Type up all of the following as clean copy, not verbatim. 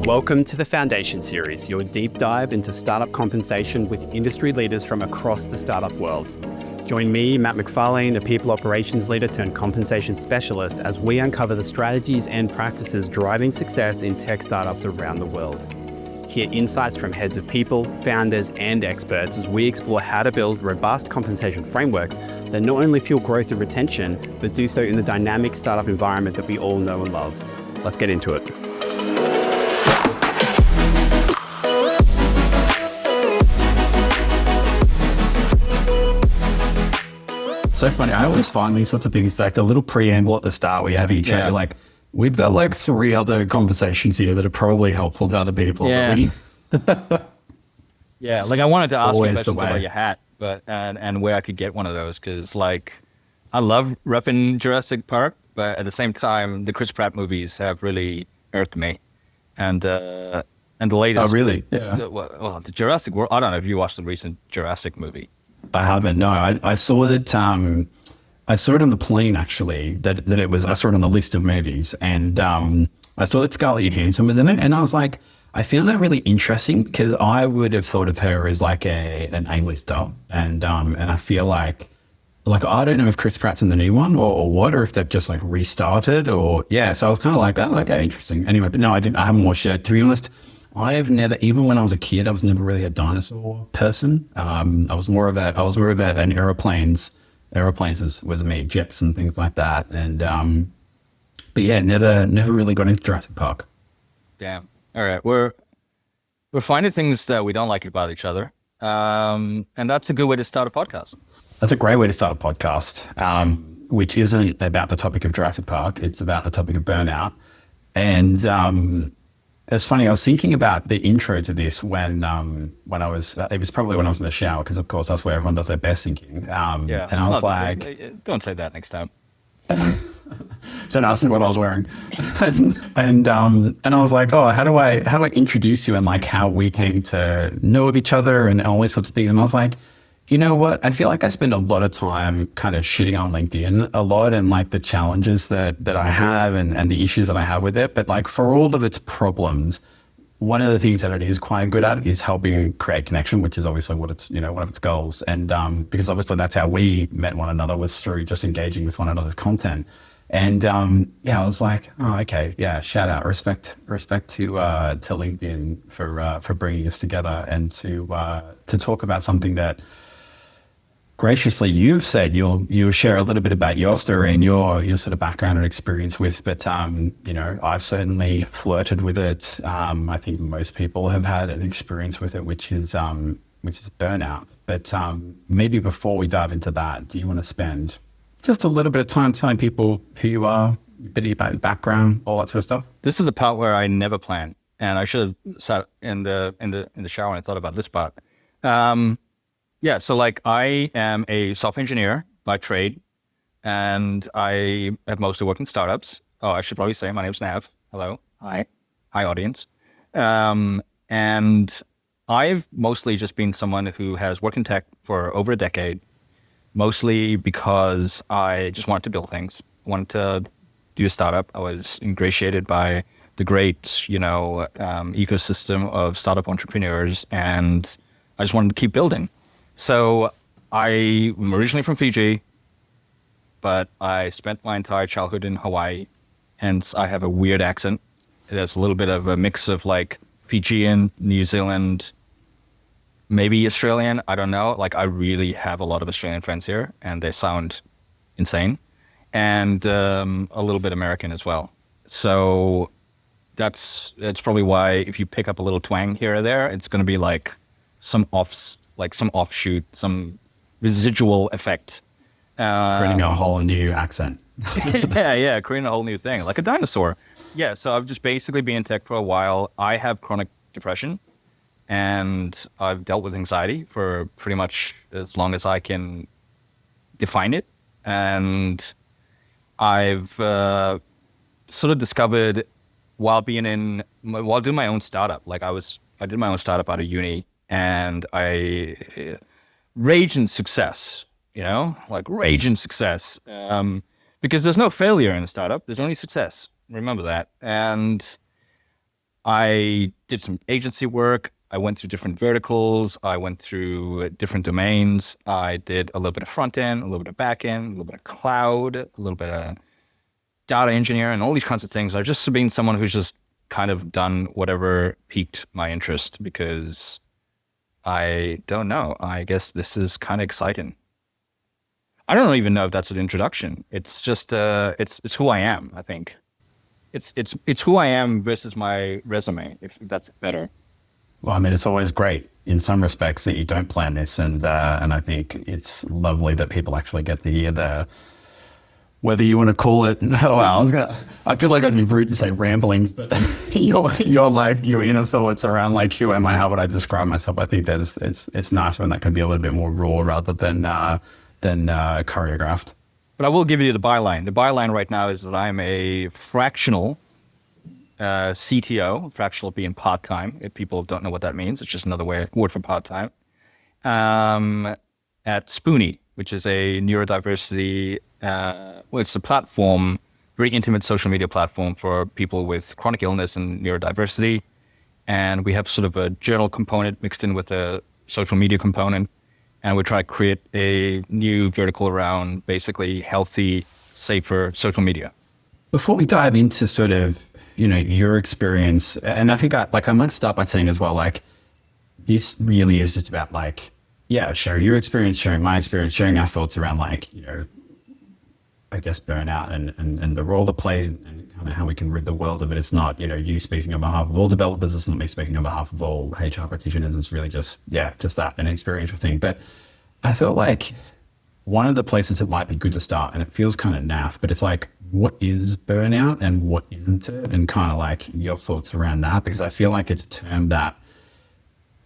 Welcome to the FNDN Series, your deep dive into startup compensation with industry leaders from across the startup world. Join me, Matt McFarlane, a people operations leader turned compensation specialist, as we uncover the strategies and practices driving success in tech startups around the world. Hear insights from heads of people, founders, and experts as we explore how to build robust compensation frameworks that not only fuel growth and retention, but do so in the dynamic startup environment that we all know and love. Let's get into it. So funny. I always find these sorts of things like a little preamble at the start where you have each other like, we've got like 3 other conversations here that are probably helpful to other people. Yeah. Yeah. Like I wanted to ask you Always questions the way. about your hat, but and where I could get one of those, because like I love repping Jurassic Park, but at the same time, the Chris Pratt movies have really irked me, and the latest. Oh, really? Yeah. The Jurassic World. I don't know if you watched the recent Jurassic movie. I haven't. No, I saw that. I saw it on the plane actually. That it was. I saw it on the list of movies, and I saw that Scarlett Johansson was in it, and I was like, I found that really interesting because I would have thought of her as like an A-lister, and I feel like I don't know if Chris Pratt's in the new one or what, or if they've just like restarted or yeah. So I was kind of like, oh, okay, interesting. Anyway, but no, I didn't. I haven't watched it. To be honest, I've never, even when I was a kid, I was never really a dinosaur person. I was more of an airplanes was me, jets and things like that. And, but yeah, never really got into Jurassic Park. Damn. All right. We're finding things that we don't like about each other. And that's a good way to start a podcast. That's a great way to start a podcast, which isn't about the topic of Jurassic Park. It's about the topic of burnout. And, it's funny, I was thinking about the intro to this when I was, it was probably when I was in the shower, because of course that's where everyone does their best thinking. Yeah. And I was like, don't say that next time. Don't ask me what I was wearing. and I was like, oh, how do I introduce you and like how we came to know of each other and all these sorts of things. And I was like, you know what? I feel like I spend a lot of time kind of shitting on LinkedIn a lot and like the challenges that I have and the issues that I have with it. But like for all of its problems, one of the things that it is quite good at is helping create connection, which is obviously what it's, one of its goals. And because obviously that's how we met one another, was through just engaging with one another's content. And I was like, oh, okay, yeah, shout out, respect to LinkedIn for bringing us together and to talk about something that graciously you've said you'll share a little bit about your story and your sort of background and experience with, but I've certainly flirted with it. I think most people have had an experience with it, which is burnout. But maybe before we dive into that, do you want to spend just a little bit of time telling people who you are, a bit about your background, all that sort of stuff? This is the part where I never plan, and I should have sat in the shower and I thought about this part. Yeah, so like I am a software engineer by trade, and I have mostly worked in startups. Oh, I should probably say my name's Nav. Hello. Hi audience. And I've mostly just been someone who has worked in tech for over a decade, mostly because I just wanted to build things. I wanted to do a startup. I was ingratiated by the great, ecosystem of startup entrepreneurs, and I just wanted to keep building. So I'm originally from Fiji, but I spent my entire childhood in Hawaii, hence I have a weird accent. There's a little bit of a mix of like Fijian, New Zealand, maybe Australian, I don't know. Like I really have a lot of Australian friends here, and they sound insane, and a little bit American as well. So that's probably why if you pick up a little twang here or there, it's going to be like some offshoot, some residual effect. Creating a whole new accent. yeah, creating a whole new thing, like a dinosaur. Yeah, so I've just basically been in tech for a while. I have chronic depression, and I've dealt with anxiety for pretty much as long as I can define it. And I've sort of discovered while doing my own startup, like I did my own startup out of uni, and I rage in success, rage in success. Because there's no failure in a startup. There's only success. Remember that. And I did some agency work. I went through different verticals. I went through different domains. I did a little bit of front end, a little bit of back end, a little bit of cloud, a little bit of data engineering, and all these kinds of things. I've just been someone who's just kind of done whatever piqued my interest because I don't know. I guess this is kind of exciting. I don't even know if that's an introduction. It's just it's who I am, I think. It's who I am versus my resume, if that's better. Well, I mean, it's always great in some respects that you don't plan this, and I think it's lovely that people actually get to hear whether you want to call it. Oh, wow, I feel like I'd be rude to say ramblings, but your like your inner thoughts around like who am I, how would I describe myself? I think it's nice when that can be a little bit more raw rather than choreographed. But I will give you the byline. The byline right now is that I'm a fractional CTO, fractional being part-time. If people don't know what that means, it's just another word for part-time, at Spoony, which is a neurodiversity, it's a platform, very intimate social media platform for people with chronic illness and neurodiversity. And we have sort of a journal component mixed in with a social media component. And we try to create a new vertical around basically healthy, safer social media. Before we dive into sort of, your experience, and I think I might start by saying as well, like, this really is just about like, sharing your experience, sharing my experience, sharing our thoughts around like, I guess burnout and the role it plays and kind of how we can rid the world of it. It's not, you speaking on behalf of all developers. It's not me speaking on behalf of all HR practitioners. It's really just that, an experiential thing. But I felt like one of the places it might be good to start, and it feels kind of naff, but it's like, what is burnout and what isn't it? And kind of like your thoughts around that, because I feel like it's a term that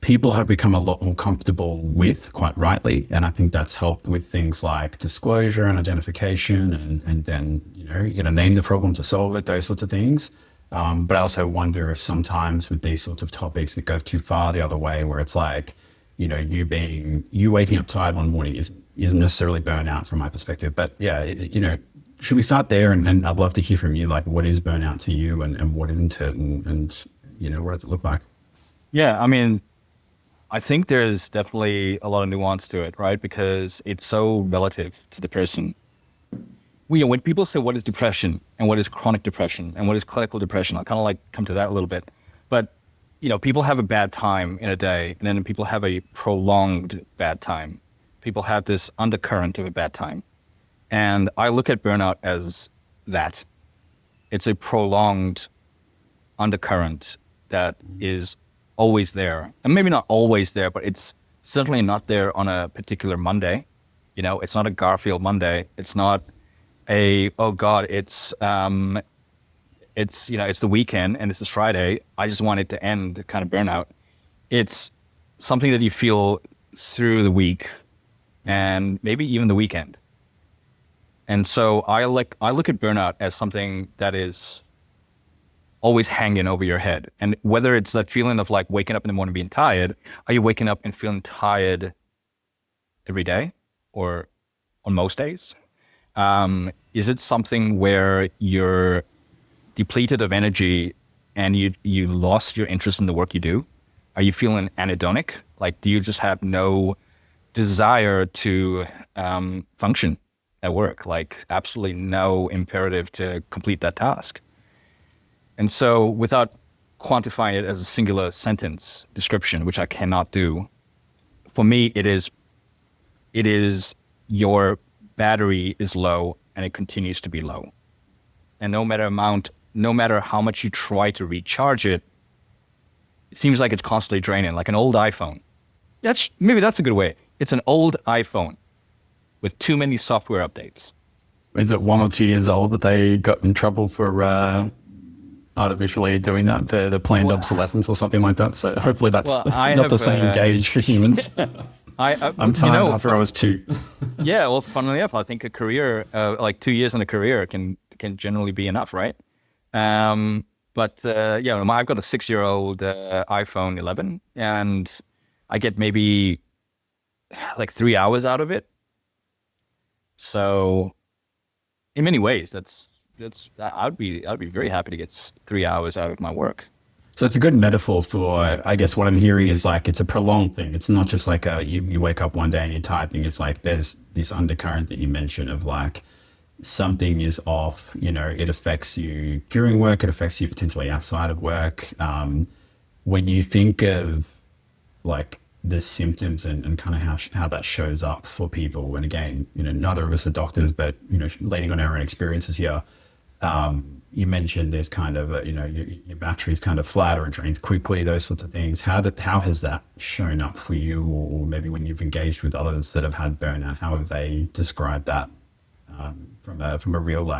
people have become a lot more comfortable with, quite rightly. And I think that's helped with things like disclosure and identification and then, you're going to name the problem to solve it, those sorts of things. But I also wonder if sometimes with these sorts of topics, it goes too far the other way, where it's like, you waking up tired one morning isn't necessarily burnout from my perspective. But should we start there? And I'd love to hear from you, like, what is burnout to you and what isn't it? And what does it look like? Yeah, I mean, I think there's definitely a lot of nuance to it, right? Because it's so relative to the person. When people say what is depression and what is chronic depression and what is clinical depression, I kind of like come to that a little bit. But, people have a bad time in a day, and then people have a prolonged bad time. People have this undercurrent of a bad time. And I look at burnout as that. It's a prolonged undercurrent that is always there. And maybe not always there, but it's certainly not there on a particular Monday. It's not a Garfield Monday. It's not a, oh God, it's the weekend and this is Friday. I just want it to end kind of burnout. It's something that you feel through the week and maybe even the weekend. And so I look at burnout as something that is always hanging over your head. And whether it's that feeling of like waking up in the morning being tired, are you waking up and feeling tired every day or on most days? Is it something where you're depleted of energy and you lost your interest in the work you do? Are you feeling anhedonic? Like, do you just have no desire to function at work? Like, absolutely no imperative to complete that task. And so without quantifying it as a singular sentence description, which I cannot do, for me, it is your battery is low and it continues to be low. And no matter how much you try to recharge it, it seems like it's constantly draining, like an old iPhone. Maybe that's a good way. It's an old iPhone with too many software updates. Is it 1 or 2 years old that they got in trouble for artificially doing that, the planned obsolescence or something like that? So hopefully that's not the same gauge for humans. I'm tired after I was 2. Yeah, well, funnily enough, I think a career, like 2 years in a career can generally be enough, right? I've got a 6-year-old iPhone 11, and I get maybe like 3 hours out of it. So, in many ways, I'd be very happy to get 3 hours out of my work. So it's a good metaphor for, I guess what I'm hearing is like, it's a prolonged thing. It's not just like you wake up one day and you're typing. It's like there's this undercurrent that you mentioned of like something is off, it affects you during work, it affects you potentially outside of work. When you think of like the symptoms and kind of how that shows up for people, and again, neither of us are doctors, but, leaning on our own experiences here, you mentioned there's kind of, your battery's kind of flat or it drains quickly, those sorts of things. How has that shown up for you, or maybe when you've engaged with others that have had burnout, how have they described that from a real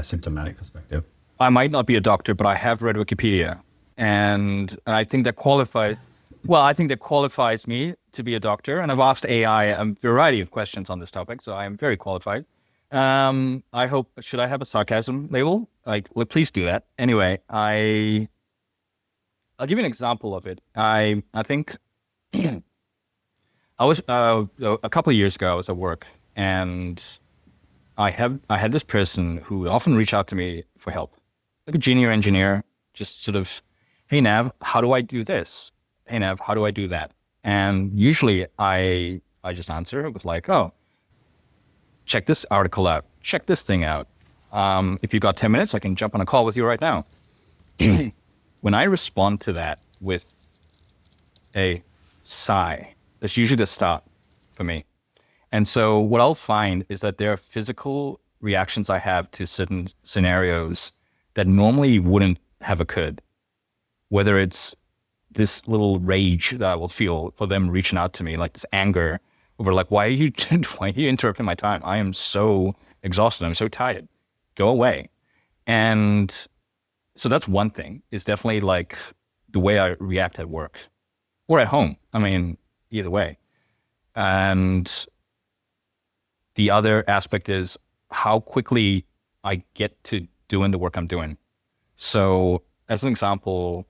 symptomatic perspective? I might not be a doctor, but I have read Wikipedia, and I think that qualifies. Well, I think that qualifies me to be a doctor, and I've asked AI a variety of questions on this topic, so I am very qualified. I hope, should I have a sarcasm label? Please do that. Anyway, I'll give you an example of it. I think I was, a couple of years ago, I was at work, and I had this person who would often reach out to me for help, like a junior engineer, just sort of, hey, Nav, how do I do this? Hey, Nav, how do I do that? And usually I just answer with like, oh, check this article out, check this thing out. If you've got 10 minutes, I can jump on a call with you right now. When I respond to that with a sigh, that's usually the start for me. And so what I'll find is that there are physical reactions I have to certain scenarios that normally wouldn't have occurred. Whether it's this little rage that I will feel for them reaching out to me, like this anger over like, why are you interrupting my time? I am so exhausted. I'm so tired. Go away. And so that's one thing, is definitely like the way I react at work or at home. I mean, either way. And the other aspect is how quickly I get to doing the work I'm doing. So as an example,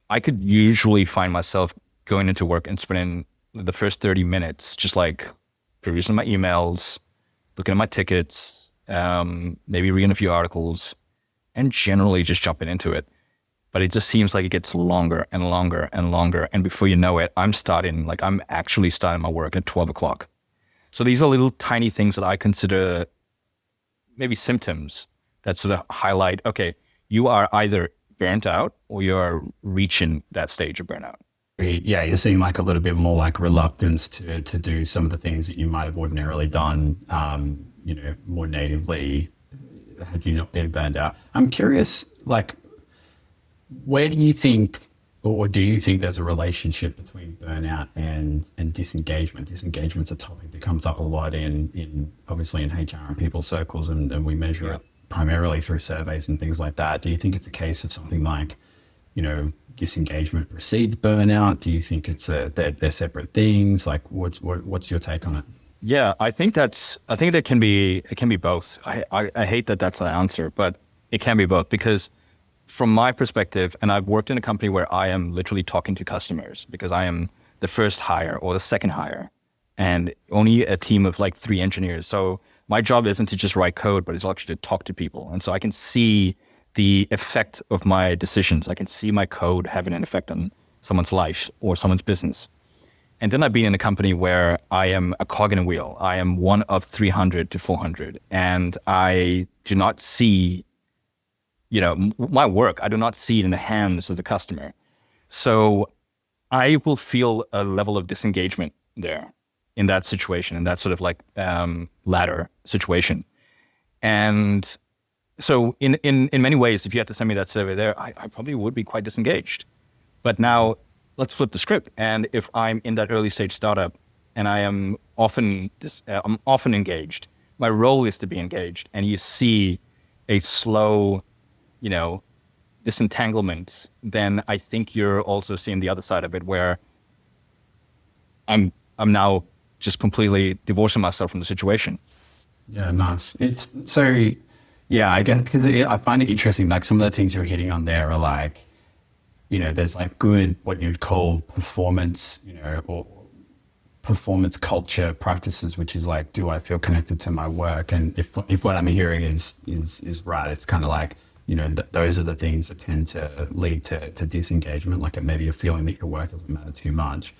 I could usually find myself going into work and spending the first 30 minutes just like perusing my emails, looking at my tickets, maybe reading a few articles, and generally just jumping into it. But it just seems like it gets longer and longer and longer. And before you know it, I'm actually starting my work at 12 o'clock. So these are little tiny things that I consider maybe symptoms that sort of highlight, okay, you are either burnt out or you're reaching that stage of burnout. Yeah, you're seeing like a little bit more like reluctance to do some of the things that you might have ordinarily done, more natively had you not been burned out. I'm curious, like, where do you think, or do you think there's a relationship between burnout and disengagement? Disengagement's a topic that comes up a lot in obviously in HR and people circles, and we measure it primarily through surveys and things like that. Do you think it's a case of something like, disengagement precedes burnout? Do you think it's they're separate things? Like, what's your take on it? Yeah, I think it can be both. I hate that that's the answer, but it can be both, because from my perspective, and I've worked in a company where I am literally talking to customers because I am the first hire or the second hire, and only a team of like 3 engineers. So my job isn't to just write code, but it's actually to talk to people. And so I can see the effect of my decisions. I can see my code having an effect on someone's life or someone's business. And then I've been in a company where I am a cog in a wheel. I am one of 300 to 400, and I do not see, my work, I do not see it in the hands of the customer. So I will feel a level of disengagement there in that situation, in that sort of like ladder situation. And so in many ways, if you had to send me that survey there, I probably would be quite disengaged. But now let's flip the script. And if I'm in that early stage startup and I'm often engaged, my role is to be engaged, and you see a slow, disentanglement, then I think you're also seeing the other side of it, where I'm now just completely divorcing myself from the situation. Yeah, nice. It's so, yeah, I guess, because I find it interesting, like some of the things you're hitting on there are like, there's like good, what you'd call performance, or performance culture practices, which is like, do I feel connected to my work? And if what I'm hearing is right, it's kind of like those are the things that tend to lead to disengagement. Like it may be a feeling that your work doesn't matter too much,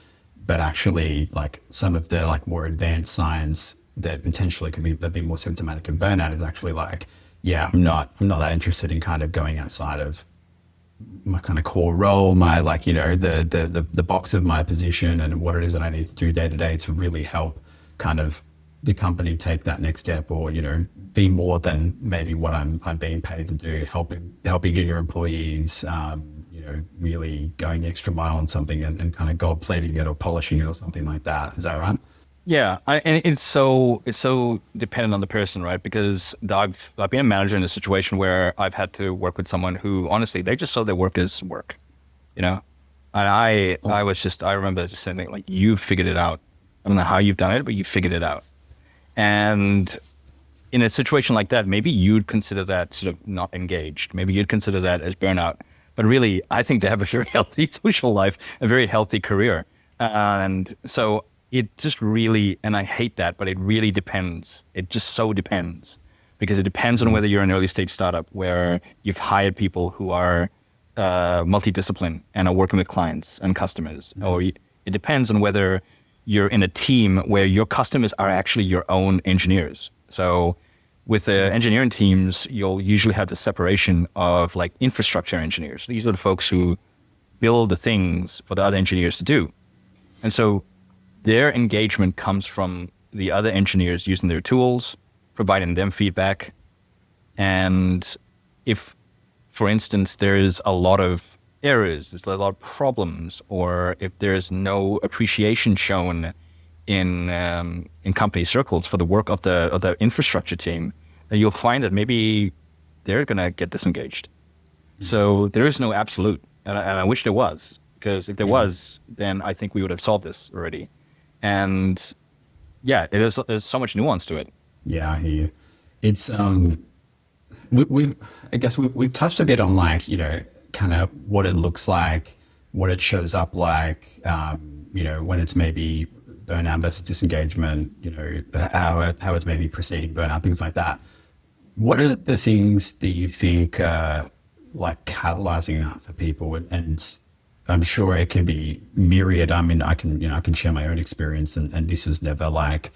but actually like some of the like more advanced signs that potentially could be a bit more symptomatic of burnout is actually like, yeah, I'm not that interested in kind of going outside of my kind of core role, my like, the box of my position and what it is that I need to do day to day to really help kind of the company take that next step, or, be more than maybe what I'm being paid to do, helping your employees, really going the extra mile on something and kind of gold plating it or polishing it or something like that. Is that right? Yeah, and it's so dependent on the person, right? Because I've been a manager in a situation where I've had to work with someone who honestly they just saw their work as work, And I remember just saying like, you figured it out. I don't know how you've done it, but you figured it out. And in a situation like that, maybe you'd consider that sort of not engaged. Maybe you'd consider that as burnout. But really, I think they have a very healthy social life, a very healthy career, and so. It just really, and I hate that, but it really depends. It just so depends, because it depends on whether you're an early stage startup where you've hired people who are multidisciplined and are working with clients and customers, or it depends on whether you're in a team where your customers are actually your own engineers. So with the engineering teams, you'll usually have the separation of like infrastructure engineers. These are the folks who build the things for the other engineers to do. And so their engagement comes from the other engineers using their tools, providing them feedback. And if, for instance, there's a lot of errors, there's a lot of problems, or if there's no appreciation shown in company circles for the work of the infrastructure team, then you'll find that maybe they're going to get disengaged. So there is no absolute, and I wish there was, because if there was, then I think we would have solved this already. And yeah, there's so much nuance to it. Yeah, I hear you. It's we've touched a bit on like, kind of what it looks like, what it shows up like, when it's maybe burnout versus disengagement, how it's maybe preceding burnout, things like that. What are the things that you think like catalyzing that for people? And I'm sure it can be myriad. I mean, I can share my own experience, and this is never like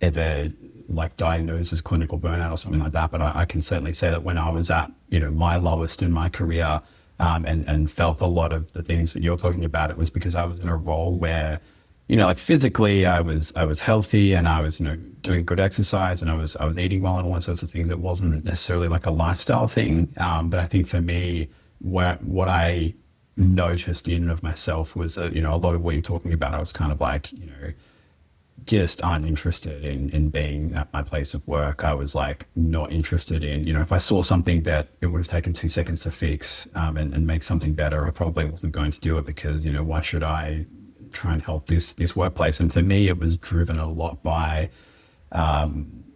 ever like diagnosed as clinical burnout or something like that. But I can certainly say that when I was at, my lowest in my career, and felt a lot of the things that you're talking about, it was because I was in a role where, like physically I was healthy, and I was, doing good exercise, and I was eating well and all sorts of things. It wasn't necessarily like a lifestyle thing. But I think for me, what I noticed in and of myself was that, a lot of what you're talking about, I was kind of like, just uninterested in being at my place of work. I was like not interested in, if I saw something that it would have taken 2 seconds to fix and make something better, I probably wasn't going to do it, because, why should I try and help this workplace? And for me, it was driven a lot by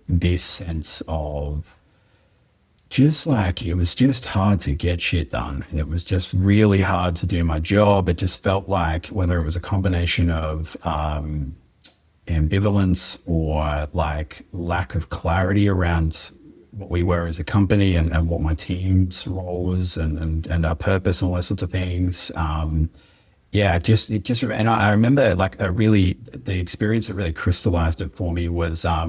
this sense of just like, it was just hard to get shit done. And it was just really hard to do my job. It just felt like, whether it was a combination of ambivalence or like lack of clarity around what we were as a company and what my team's role was and our purpose and all those sorts of things. And I remember like the experience that really crystallized it for me was, I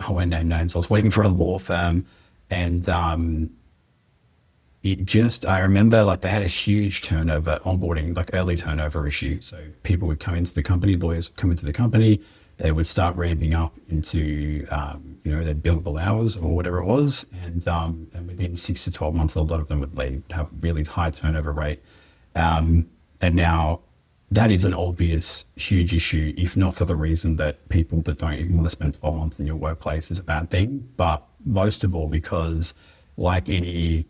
won't name names. I was working for a law firm, and I remember like they had a huge turnover onboarding, like early turnover issue. So people would come into the company, lawyers would come into the company, they would start ramping up into, their billable hours or whatever it was. And within 6 to 12 months, a lot of them would have really high turnover rate. And now that is an obvious, huge issue, if not for the reason that people that don't even want to spend 12 months in your workplace is a bad thing, but most of all because, like any,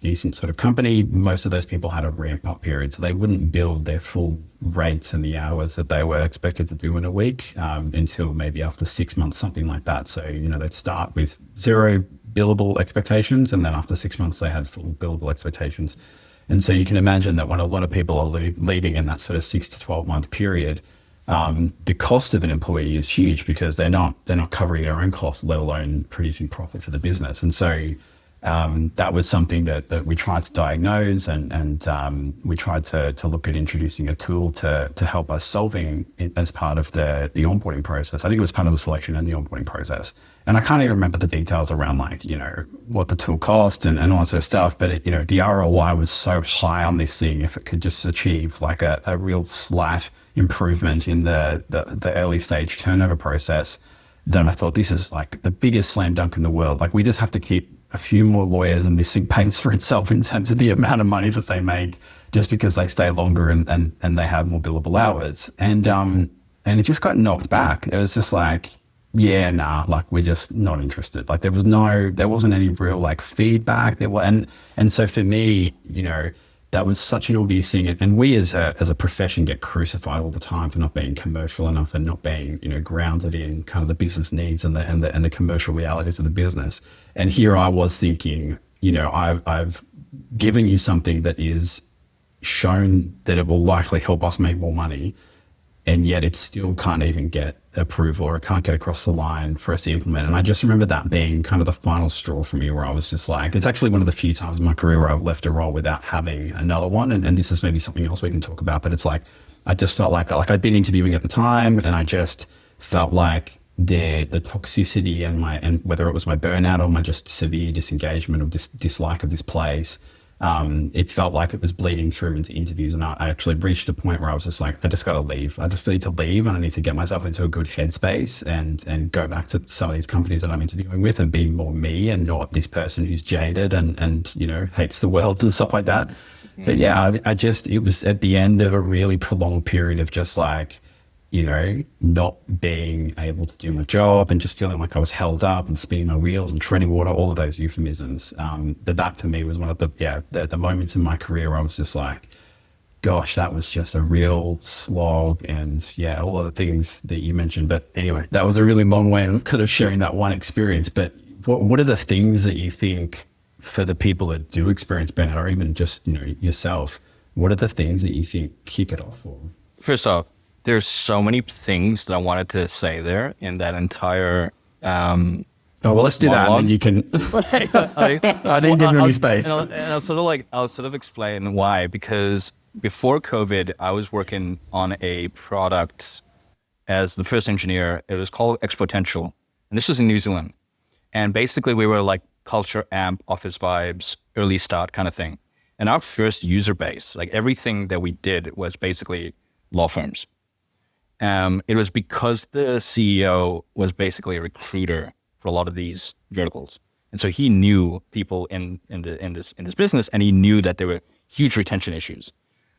decent sort of company, most of those people had a ramp up period. So they wouldn't build their full rates and the hours that they were expected to do in a week until maybe after 6 months, something like that. So, they'd start with 0 billable expectations, and then after 6 months, they had full billable expectations. And so you can imagine that when a lot of people are leading in that sort of 6 to 12 month period, the cost of an employee is huge because they're not covering their own costs, let alone producing profit for the business. And so that was something that we tried to diagnose, and we tried to look at introducing a tool to help us solving it as part of the onboarding process. I think it was part of the selection and the onboarding process. And I can't even remember the details around what the tool cost and all that sort of stuff. But the ROI was so high on this thing if it could just achieve like a real slight improvement in the early stage turnover process. Then I thought, this is like the biggest slam dunk in the world. Like, we just have to keep a few more lawyers and this thing pays for itself in terms of the amount of money that they make just because they stay longer and they have more billable hours. And it just got knocked back. It was just like, yeah, nah, like, we're just not interested. Like, there wasn't any real like feedback. And so for me, that was such an obvious thing. And we as a profession get crucified all the time for not being commercial enough and not being, grounded in kind of the business needs and the commercial realities of the business. And here I was thinking, I've given you something that is shown that it will likely help us make more money, and yet it still can't even get approval, or it can't get across the line for us to implement. And I just remember that being kind of the final straw for me, where I was just like, it's actually one of the few times in my career where I've left a role without having another one. And this is maybe something else we can talk about, but it's like, I just felt like I'd been interviewing at the time, and I just felt like the toxicity and whether it was my burnout or my just severe disengagement or dislike of this place, it felt like it was bleeding through into interviews. And I actually reached a point where I was just like, I just got to leave. I just need to leave, and I need to get myself into a good headspace and go back to some of these companies that I'm interviewing with and be more me and not this person who's jaded and hates the world and stuff like that. Mm-hmm. But yeah, it was at the end of a really prolonged period of just like, not being able to do my job and just feeling like I was held up and spinning my wheels and treading water, all of those euphemisms. That for me was one of the moments in my career where I was just like, gosh, that was just a real slog. And yeah, all of the things that you mentioned. But anyway, that was a really long way of kind of sharing that one experience. But what are the things that you think for the people that do experience burnout, or even just, yourself, what are the things that you think kick it off for? First off, there's so many things that I wanted to say there in that entire let's do that, and then you can. I didn't give you any space. I'll sort of explain why. Because before COVID, I was working on a product as the first engineer. It was called Exponential, and this was in New Zealand. And basically, we were like culture amp, office vibes, early start kind of thing. And our first user base, like everything that we did, was basically law firms. It was because the CEO was basically a recruiter for a lot of these verticals. And so he knew people in this business, and he knew that there were huge retention issues.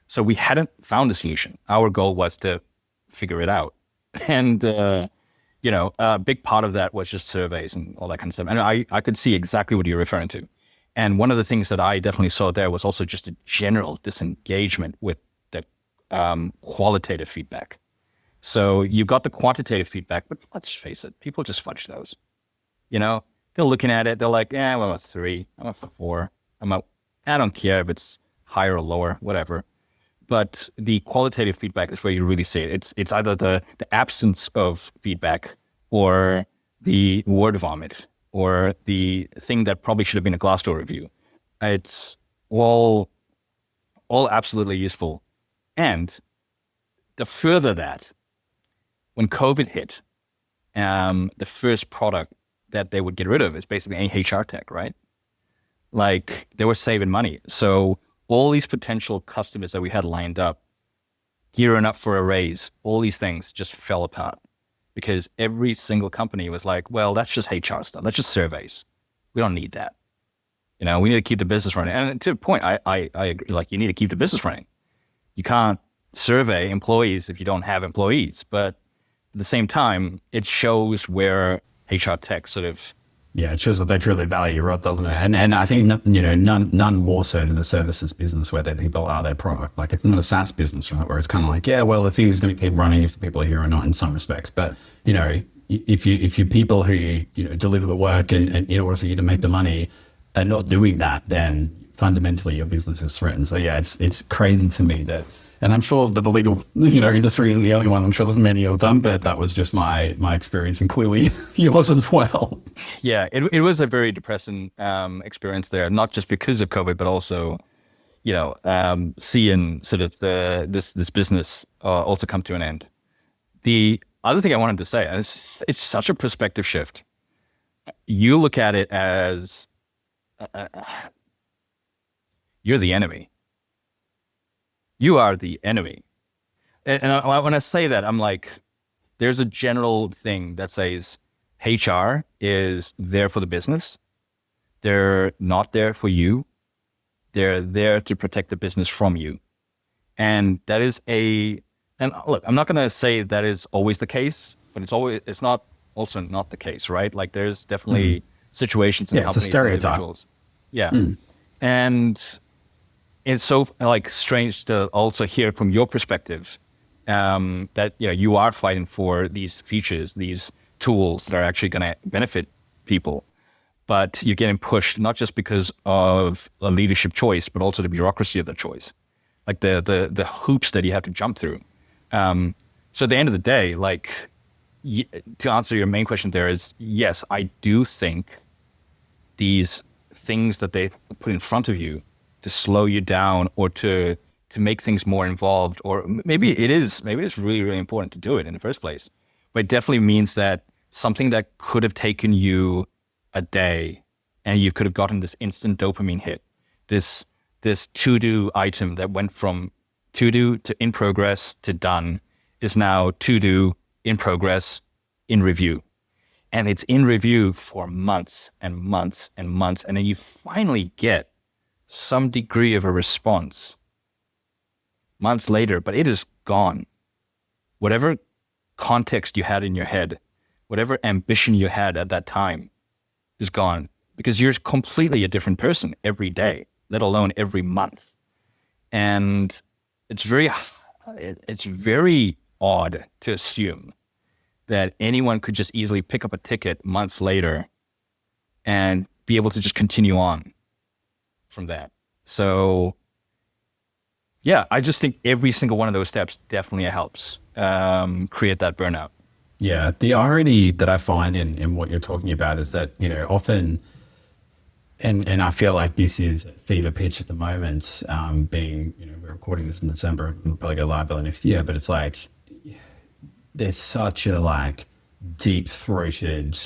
So we hadn't found a solution. Our goal was to figure it out. And, a big part of that was just surveys and all that kind of stuff. And I could see exactly what you're referring to. And one of the things that I definitely saw there was also just a general disengagement with the qualitative feedback. So you got the quantitative feedback, but let's face it, people just fudge those. They're looking at it, they're like, yeah, I'm a 3, I'm a 4, I don't care if it's higher or lower, whatever. But the qualitative feedback is where you really see it. It's either the absence of feedback, or the word vomit, or the thing that probably should have been a Glassdoor review. It's all absolutely useful. And the further that, when COVID hit, the first product that they would get rid of is basically any HR tech, right? Like, they were saving money. So all these potential customers that we had lined up, gearing up for a raise, all these things just fell apart because every single company was like, well, that's just HR stuff. That's just surveys. We don't need that. We need to keep the business running. And to a point, I agree, like, you need to keep the business running. You can't survey employees if you don't have employees. But at the same time, it shows where HR tech sort of... Yeah, it shows what they truly value, right, doesn't it? And I think, none more so than a services business where their people are their product. Like, it's not a SaaS business, right, where it's kind of like, yeah, well, the thing is going to keep running if the people are here or not in some respects. But, if you people who, deliver the work and in order for you to make the money are not doing that, then fundamentally your business is threatened. So yeah, it's crazy to me that, And I'm sure that the legal, industry isn't the only one. I'm sure there's many of them, but that was just my experience, and clearly yours as well. Yeah, it was a very depressing experience there, not just because of COVID, but also, seeing sort of this business also come to an end. The other thing I wanted to say, and it's such a perspective shift. You look at it as you're the enemy. You are the enemy. And when I say that, I'm like, there's a general thing that says HR is there for the business. They're not there for you. They're there to protect the business from you. And that is and look, I'm not going to say that is always the case, but it's not also not the case, right? Like there's definitely situations in companies, it's a stereotype. and individuals. Yeah. And it's so like strange to also hear from your perspective that you are fighting for these features, these tools that are actually going to benefit people, but you're getting pushed not just because of a leadership choice, but also the bureaucracy of the choice, like the hoops that you have to jump through. So at the end of the day, like to answer your main question, there is yes, I do think these things that they put in front of you to slow you down or to make things more involved, or maybe it's really, really important to do it in the first place. But it definitely means that something that could have taken you a day and you could have gotten this instant dopamine hit, this to-do item that went from to-do to in progress to done is now to-do, in progress, in review. And it's in review for months and months and months. And then you finally get some degree of a response months later, but it is gone. Whatever context you had in your head, whatever ambition you had at that time is gone, because you're completely a different person every day, let alone every month. And it's very odd to assume that anyone could just easily pick up a ticket months later and be able to just continue on from that. So yeah, I just think every single one of those steps definitely helps create that burnout. Yeah, the irony that I find in what you're talking about is that, often, and I feel like this is a fever pitch at the moment, being, we're recording this in December, we'll probably go live early next year, but it's like, there's such a deep-throated,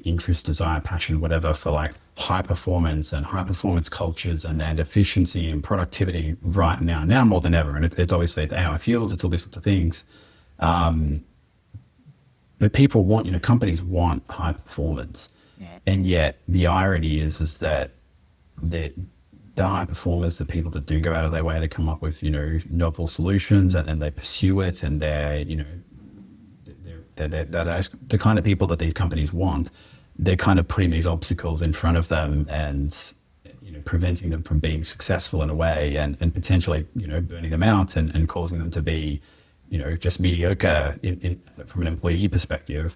interest, desire, passion, whatever, for high performance and high performance cultures and efficiency and productivity right now more than ever. And it's obviously, it's our field, it's all these sorts of things. But people want, companies want high performance. Yeah. And yet the irony is that the high performers, the people that do go out of their way to come up with, novel solutions and they pursue it, and they're the kind of people that these companies want. They're kind of putting these obstacles in front of them and, preventing them from being successful in a way, and potentially, burning them out and causing them to be, just mediocre from an employee perspective.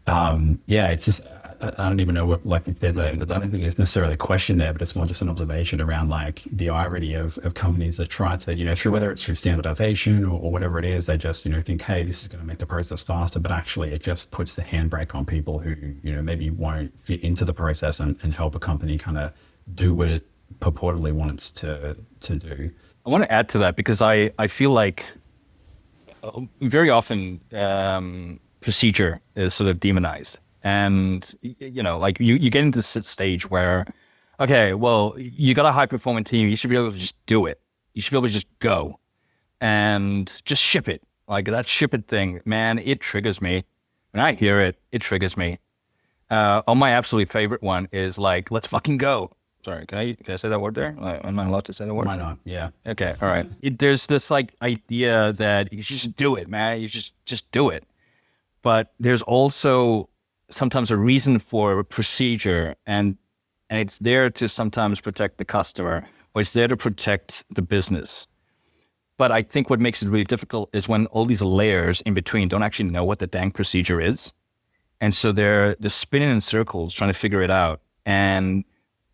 It's just, I don't even know what, if there's I don't think there's necessarily a question there, but it's more just an observation around the irony of companies that try to, through whether it's through standardization or whatever it is, they just, think, hey, this is going to make the process faster, but actually it just puts the handbrake on people who, maybe won't fit into the process and help a company kind of do what it purportedly wants to do. I want to add to that because I feel like very often procedure is sort of demonized. And, you get into this stage where, okay, well, you got a high performing team. You should be able to just do it. You should be able to just go and just ship it. Like that ship it thing, man, it triggers me. When I hear it, it triggers me. My absolute favorite one is let's fucking go. Sorry, can I say that word there? Am I allowed to say that word? Why not? Yeah. Okay. All right. There's this idea that you should just do it, man. You just do it. But there's also sometimes a reason for a procedure, and it's there to sometimes protect the customer, or it's there to protect the business. But I think what makes it really difficult is when all these layers in between don't actually know what the dang procedure is. And so they're spinning in circles trying to figure it out. And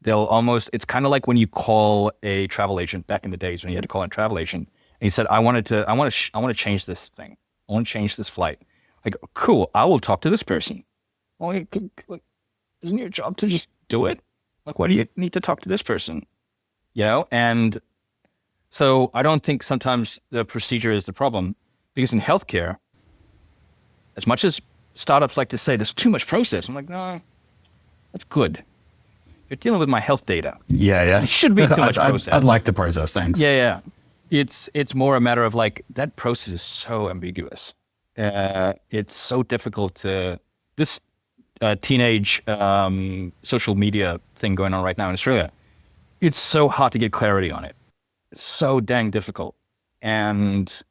it's kind of like when you call a travel agent back in the days when you had to call a travel agent and you said, I want to change this thing. I want to change this flight. Like, cool, I will talk to this person. Well, isn't your job to just do it? Like, why do you need to talk to this person? And so I don't think sometimes the procedure is the problem, because in healthcare, as much as startups like to say there's too much process, I'm like, no, that's good. You're dealing with my health data. Yeah. It should be too much process. I'd like the process, thanks. Yeah. It's more a matter of like, that process is so ambiguous. It's so difficult to, this teenage social media thing going on right now in Australia, it's so hard to get clarity on it. It's so dang difficult. And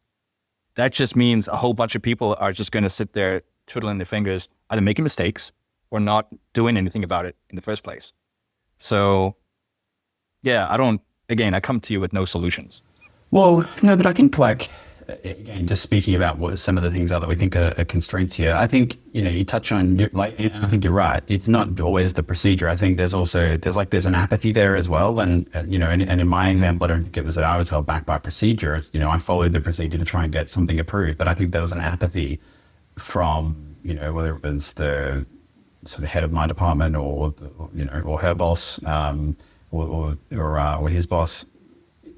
that just means a whole bunch of people are just going to sit there twiddling their fingers, either making mistakes or not doing anything about it in the first place. So, yeah, I come to you with no solutions. Well, no, but I think again, just speaking about what some of the things are that we think are constraints here, I think, you touch on, and I think you're right. It's not always the procedure. I think there's an apathy there as well. And, and in my example, I don't think it was that I was held back by procedure. I followed the procedure to try and get something approved, but I think there was an apathy from, whether it was the sort of head of my department or her boss, or his boss,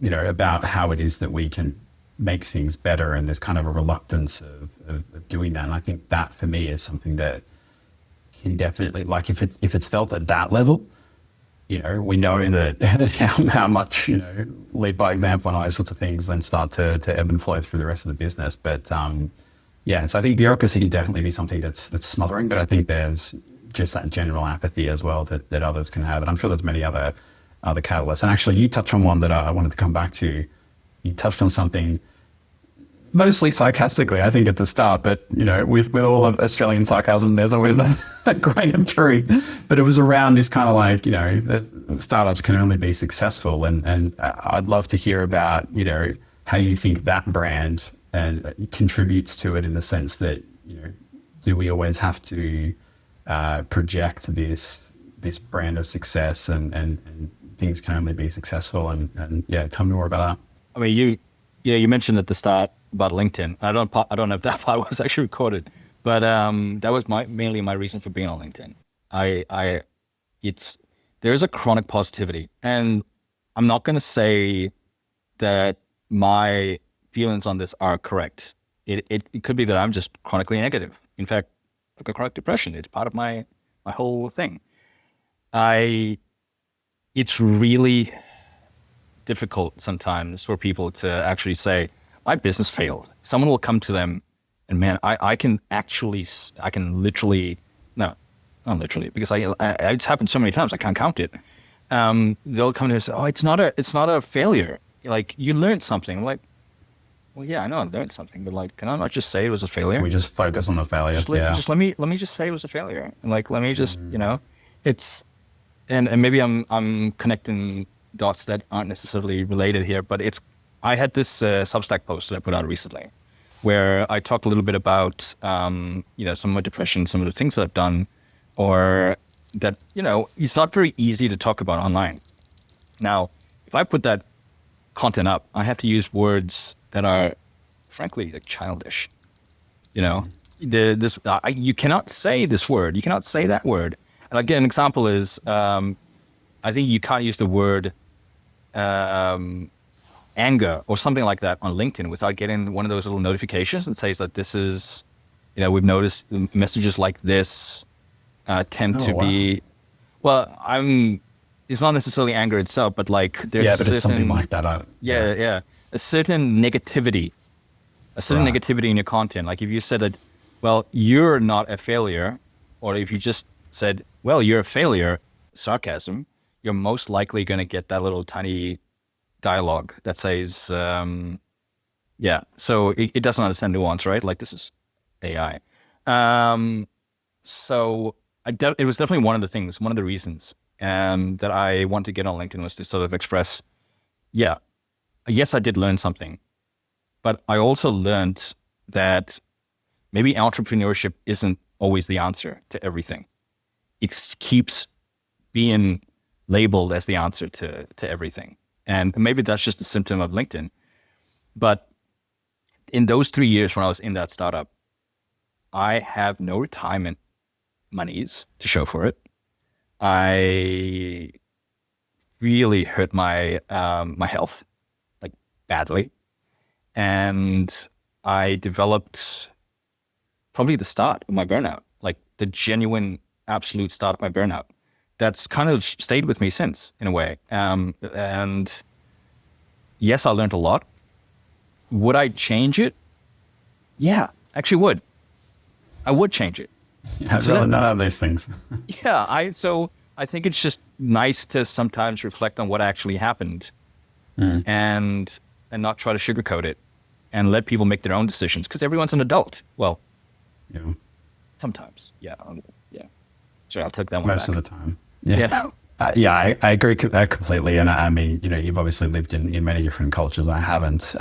about how it is that we can make things better, and there's kind of a reluctance of doing that. And I think that for me is something that can definitely, like, if it's felt at that level, we know that how much lead by example and all those sorts of things then start to ebb and flow through the rest of the business. But so I think bureaucracy can definitely be something that's smothering, but I think there's just that general apathy as well that others can have, and I'm sure there's many other catalysts. And actually, you touched on one that I wanted to come back to. You touched on something mostly sarcastically, I think, at the start, but with all of Australian sarcasm, there's always a grain of truth. But it was around this kind of like, the startups can only be successful, and I'd love to hear about how you think that brand and contributes to it, in the sense that do we always have to project this brand of success, and things can only be successful, and tell me more about that. I mean, you mentioned at the start about LinkedIn. I don't know if that part was actually recorded, but that was mainly my reason for being on LinkedIn. There's a chronic positivity, and I'm not going to say that my feelings on this are correct. It could be that I'm just chronically negative. In fact, like a chronic depression, it's part of my whole thing. It's really difficult sometimes for people to actually say, my business failed. Someone will come to them, and man, I can literally, no, not literally, because it's happened so many times, I can't count it. They'll come to me and say, oh, it's not a failure. Like, you learned something. I'm like, well, yeah, I know I learned something, but like, can I not just say it was a failure? Can we just focus on the failure? Just let me just say it was a failure. And like, let me just, it's, and maybe I'm connecting dots that aren't necessarily related here, but I had this Substack post that I put out recently, where I talked a little bit about, some of my depression, some of the things that I've done, or that, it's not very easy to talk about online. Now, if I put that content up, I have to use words that are, frankly, like childish. You cannot say this word. You cannot say that word. And again, an example is, I think you can't use the word anger or something like that on LinkedIn without getting one of those little notifications that says that this is, we've noticed messages like this tend to be, well, it's not necessarily anger itself, but like there's but it's something like that. A certain negativity, negativity in your content. Like if you said that, well, you're not a failure, or if you just said, well, you're a failure, sarcasm, you're most likely going to get that little tiny dialogue that says, so it doesn't understand nuance, right? Like, this is AI. So it was definitely one of the reasons that I wanted to get on LinkedIn, was to sort of express, yes, I did learn something, but I also learned that maybe entrepreneurship isn't always the answer to everything. It keeps being labeled as the answer to everything. And maybe that's just a symptom of LinkedIn. But in those 3 years when I was in that startup, I have no retirement monies to show for it. I really hurt my my health, like badly. And I developed probably the start of my burnout, like the genuine, absolute start of my burnout. That's kind of stayed with me since, in a way. And yes, I learned a lot. Would I change it? Yeah, actually would. I would change it. I'd rather not have these things. Yeah, I think it's just nice to sometimes reflect on what actually happened and not try to sugarcoat it and let people make their own decisions, because everyone's an adult. Well, Yeah. sometimes. Yeah. Sorry, I'll take that one Most back. of the time. Yeah. I agree completely. And I mean, you've obviously lived in many different cultures. I haven't.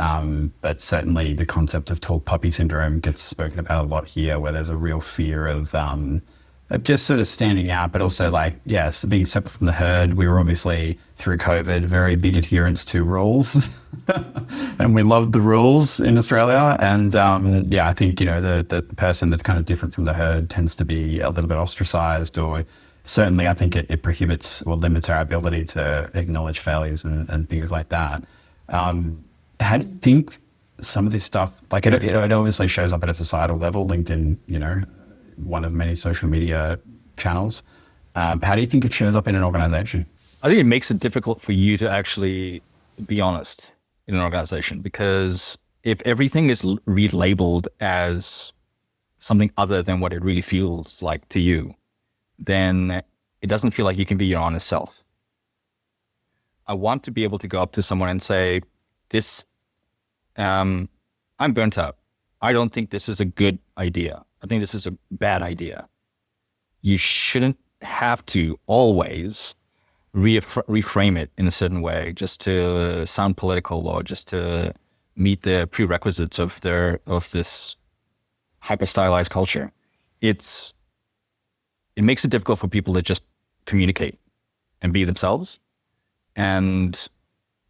But certainly the concept of tall puppy syndrome gets spoken about a lot here, where there's a real fear of just sort of standing out, but also being separate from the herd. We were obviously, through COVID, very big adherents to rules. And we loved the rules in Australia. And I think, the person that's kind of different from the herd tends to be a little bit ostracized, or certainly I think it prohibits or limits our ability to acknowledge failures and things like that. How do you think some of this stuff, it obviously shows up at a societal level, LinkedIn, one of many social media channels. How do you think it shows up in an organization? I think it makes it difficult for you to actually be honest in an organization, because if everything is relabeled as something other than what it really feels like to you, then it doesn't feel like you can be your honest self. I want to be able to go up to someone and say, I'm burnt out. I don't think this is a good idea. I think this is a bad idea. You shouldn't have to always reframe it in a certain way just to sound political or just to meet the prerequisites of this hyper stylized culture. It makes it difficult for people to just communicate and be themselves. And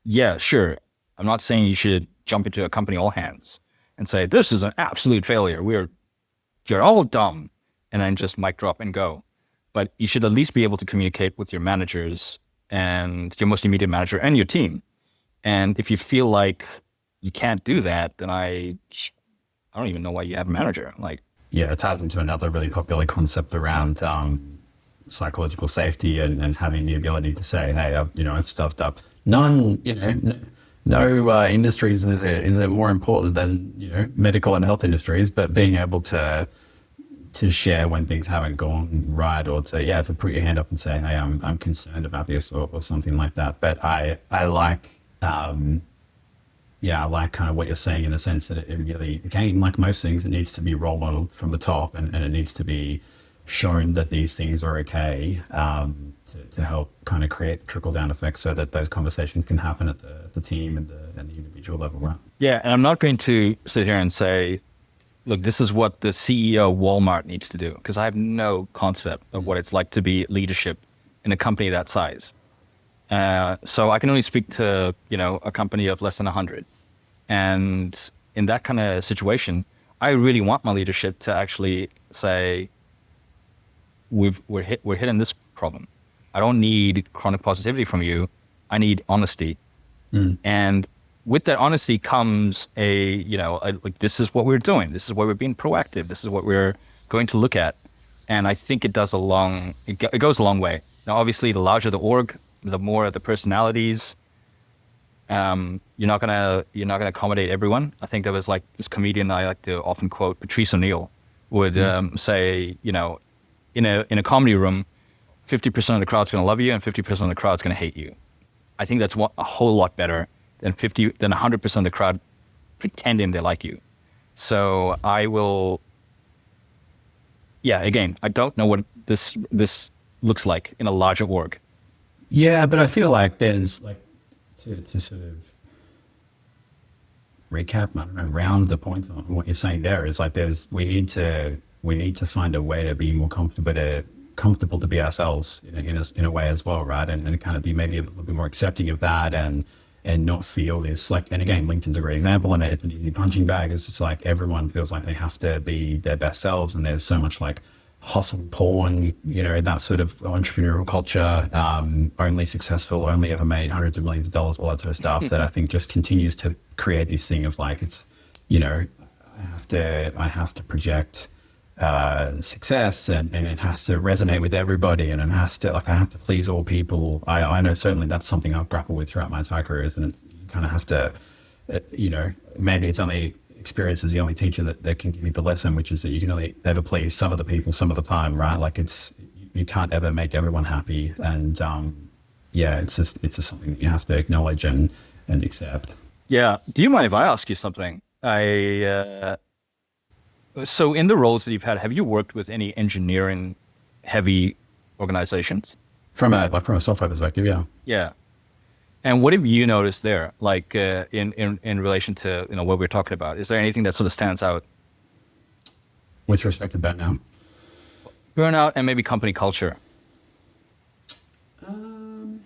yeah, sure, I'm not saying you should jump into a company all hands and say, this is an absolute failure. You're all dumb, and then just mic drop and go. But you should at least be able to communicate with your managers and your most immediate manager and your team. And if you feel like you can't do that, then I don't even know why you have a manager. Yeah, it ties into another really popular concept around psychological safety and having the ability to say, hey, I've stuffed up. No industries is it more important than medical and health industries, but being able to share when things haven't gone right, or to put your hand up and say, hey, I'm concerned about this or something like that. But I like kind of what you're saying, in the sense that it really, again, like most things, it needs to be role modeled from the top, and it needs to be shown that these things are okay, to help kind of create the trickle down effect, so that those conversations can happen at the team and the individual level, right? Yeah, and I'm not going to sit here and say, look, this is what the CEO of Walmart needs to do, because I have no concept of what it's like to be leadership in a company that size. So I can only speak to, a company of less than 100. And in that kind of situation, I really want my leadership to actually say, we're hitting this problem. I don't need chronic positivity from you. I need honesty. And with that honesty comes this is what we're doing. This is why we're being proactive. This is what we're going to look at. And I think it goes a long way. Now, obviously, the larger the org, the more the personalities, you're not gonna accommodate everyone. I think there was this comedian I like to often quote, Patrice O'Neill, would say, in a comedy room, 50% of the crowd's gonna love you and 50% of the crowd's gonna hate you. I think that's a whole lot better than 100% of the crowd pretending they like you. So I will. Yeah, again, I don't know what this looks like in a larger org. Yeah, but I feel like there's to sort of recap, I don't know, round the point on what you're saying there is we need to find a way to be more comfortable to comfortable to be ourselves in a way as well, right? And kind of be maybe a little bit more accepting of that, and not feel this like, and again, LinkedIn's a great example, and it's an easy punching bag. It's just like everyone feels like they have to be their best selves, and there's so much like hustle porn, that sort of entrepreneurial culture, only successful, only ever made hundreds of millions of dollars, all that sort of stuff that I think just continues to create this thing of like, it's, I have to project success, and it has to resonate with everybody, and it has to, like, I have to please all people. I know certainly that's something I've grappled with throughout my entire career, isn't it? You kind of have to, maybe it's only experience is the only teacher that can give you the lesson, which is that you can only ever please some of the people some of the time, right? Like you can't ever make everyone happy. And it's just something that you have to acknowledge and accept. Yeah. Do you mind if I ask you something? So in the roles that you've had, have you worked with any engineering heavy organizations? From a software perspective, yeah. Yeah. And what have you noticed there, like in relation to what we're talking about? Is there anything that sort of stands out with respect to burnout? Burnout and maybe company culture.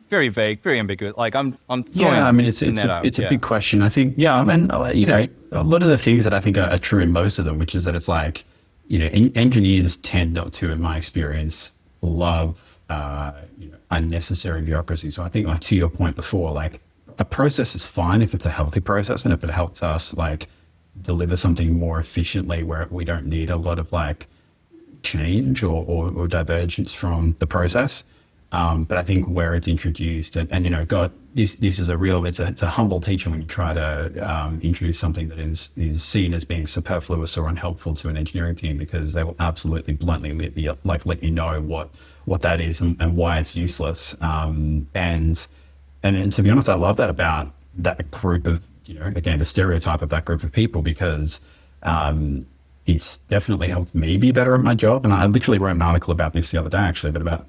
Very vague, very ambiguous. Like I'm it's a big question. I think, a lot of the things that I think are true in most of them, which is that it's like, engineers tend not to, in my experience, love unnecessary bureaucracy. So I think, like, to your point before, like, a process is fine if it's a healthy process and if it helps us like deliver something more efficiently, where we don't need a lot of like change or divergence from the process. But I think where it's introduced, and God, this is it's a humble teacher when you try to introduce something that is seen as being superfluous or unhelpful to an engineering team, because they will absolutely bluntly let you know what that is and why it's useless. And to be honest, I love that about that group of, again, the stereotype of that group of people, because it's definitely helped me be better at my job. And I literally wrote an article about this the other day, actually, but about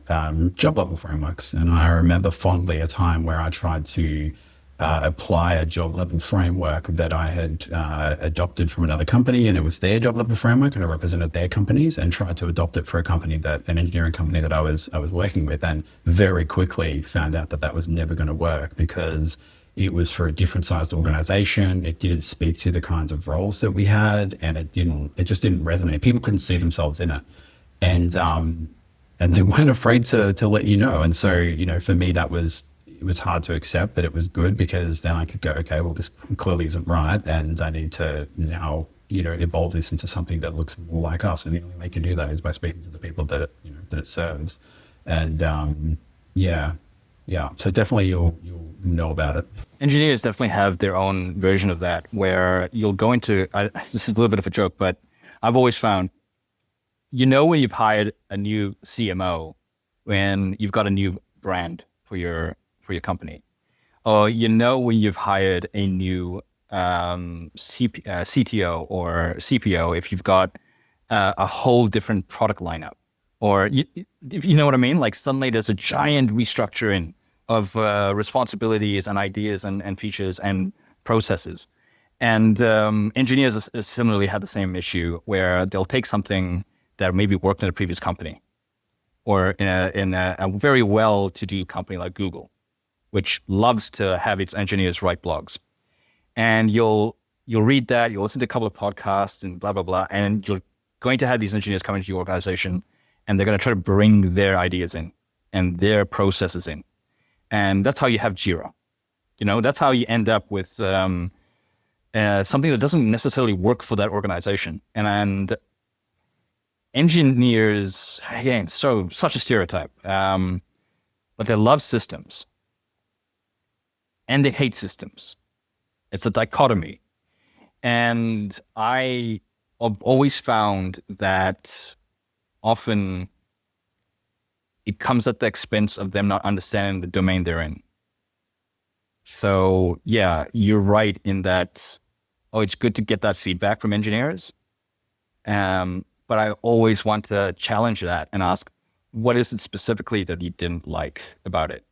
job level frameworks. And I remember fondly a time where I tried to apply a job level framework that I had adopted from another company, and it was their job level framework, and I represented their companies, and tried to adopt it for an engineering company that I was working with, and very quickly found out that was never going to work, because it was for a different sized organization. It didn't speak to the kinds of roles that we had, and it just didn't resonate. People couldn't see themselves in it. And they weren't afraid to let you know. And so, for me, it was hard to accept, but it was good, because then I could go, okay, well, this clearly isn't right, and I need to now, evolve this into something that looks more like us. And the only way you can do that is by speaking to the people that it serves. And so definitely you'll know about it. Engineers definitely have their own version of that, where you'll go into, this is a little bit of a joke, but I've always found, when you've hired a new CMO, when you've got a new brand for your company, or when you've hired a new CTO or CPO, if you've got a whole different product lineup, or you know what I mean? Like, suddenly there's a giant restructuring of responsibilities and ideas and features and processes. And engineers similarly had the same issue, where they'll take something that maybe worked in a previous company, or in a very well-to-do company like Google, which loves to have its engineers write blogs. And you'll read that, you'll listen to a couple of podcasts and blah, blah, blah, and you're going to have these engineers come into your organization, and they're going to try to bring their ideas in and their processes in. And that's how you have Jira. That's how you end up with something that doesn't necessarily work for that organization. And engineers, again, such a stereotype, but they love systems and they hate systems. It's a dichotomy. And I have always found that often it comes at the expense of them not understanding the domain they're in. So yeah, you're right in that, it's good to get that feedback from engineers. But I always want to challenge that and ask, what is it specifically that you didn't like about it?